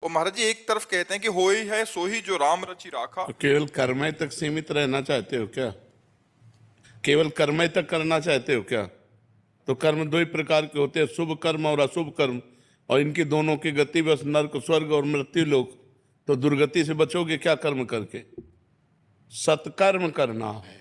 और महाराज जी एक तरफ कहते हैं कि होई है सोही जो राम रचि राखा। तो केवल कर्मय तक सीमित रहना चाहते हो क्या? केवल कर्मय तक करना चाहते हो क्या? तो कर्म दो ही प्रकार के होते हैं, शुभ कर्म और अशुभ कर्म, और इनकी दोनों की गति बस नरक, स्वर्ग और मृत्यु लोक। तो दुर्गति से बचोगे क्या कर्म करके? सत्कर्म करना है,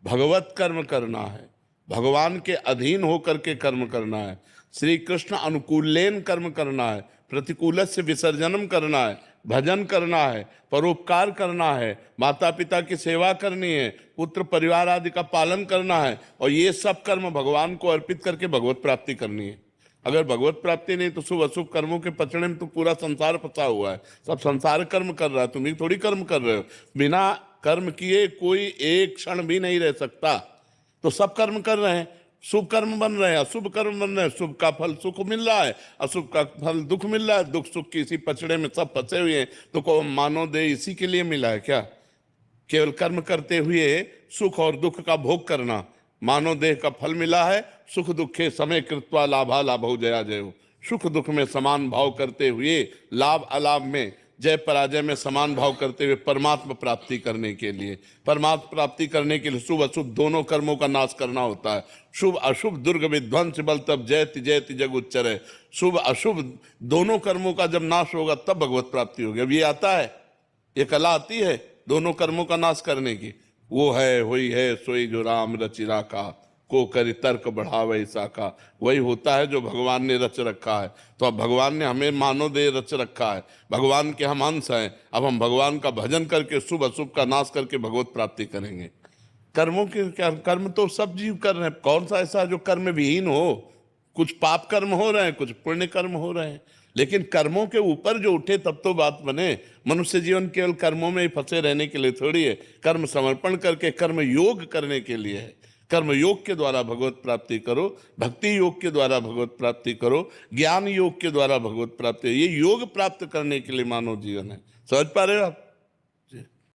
भगवत कर्म करना है, भगवान के अधीन होकर के कर्म करना है, श्री कृष्ण अनुकूलेन कर्म करना है, प्रतिकूल से विसर्जनम करना है, भजन करना है, परोपकार करना है, माता पिता की सेवा करनी है, पुत्र परिवार आदि का पालन करना है, और ये सब कर्म भगवान को अर्पित करके भगवत प्राप्ति करनी है। अगर भगवत प्राप्ति नहीं तो शुभ अशुभ कर्मों के पचड़े में तो पूरा संसार फंसा हुआ है। सब संसार कर्म कर रहा है, तुम ही थोड़ी कर्म कर रहे हो। बिना कर्म किए कोई एक क्षण भी नहीं रह सकता। तो सब कर्म कर रहे हैं, शुभ कर्म बन रहे हैं, अशुभ कर्म बन रहे हैं। शुभ का फल सुख मिल रहा है, अशुभ का फल दुख मिल रहा है। दुख सुख की इसी पचड़े में सब फंसे हुए हैं। तो को मानो दे इसी के लिए मिला है क्या? केवल कर्म करते हुए सुख और दुख का भोग करना, मानव देह का फल मिला है। सुख दुखे समय कृत्वा लाभा लाभो जया जयो। सुख दुख में समान भाव करते हुए, लाभ अलाभ में, जय पराजय में समान भाव करते हुए परमात्मा प्राप्ति करने के लिए, परमात्मा प्राप्ति करने के लिए शुभ अशुभ दोनों कर्मों का नाश करना होता है। शुभ अशुभ दुर्ग विध्वंस बल तब जयति जयति जग उच्चरे। शुभ अशुभ दोनों कर्मों का जब नाश होगा तब भगवत प्राप्ति होगी। अब ये आता है, ये कला आती है दोनों कर्मों का नाश करने की। वो है हुई है सोई जो राम रचि राखा, को करी तर्क बढ़ावे साका। वही होता है जो भगवान ने रच रखा है। तो अब भगवान ने हमें मानव देह रच रखा है, भगवान के हम अंश हैं। अब हम भगवान का भजन करके शुभ अशुभ का नाश करके भगवत प्राप्ति करेंगे। कर्मों के क्या, कर्म तो सब जीव कर रहे हैं। कौन सा ऐसा जो कर्म विहीन हो? कुछ पाप कर्म हो रहे हैं, कुछ पुण्य कर्म हो रहे हैं, लेकिन कर्मों के ऊपर जो उठे तब तो बात बने। मनुष्य जीवन केवल कर्मों में ही फंसे रहने के लिए थोड़ी है। कर्म समर्पण करके कर्म योग करने के लिए है। कर्म योग के द्वारा भगवत प्राप्ति करो, भक्ति योग के द्वारा भगवत प्राप्ति करो, ज्ञान योग के द्वारा भगवत प्राप्ति। ये योग प्राप्त करने के लिए मानव जीवन है। समझ पा रहे हो आप?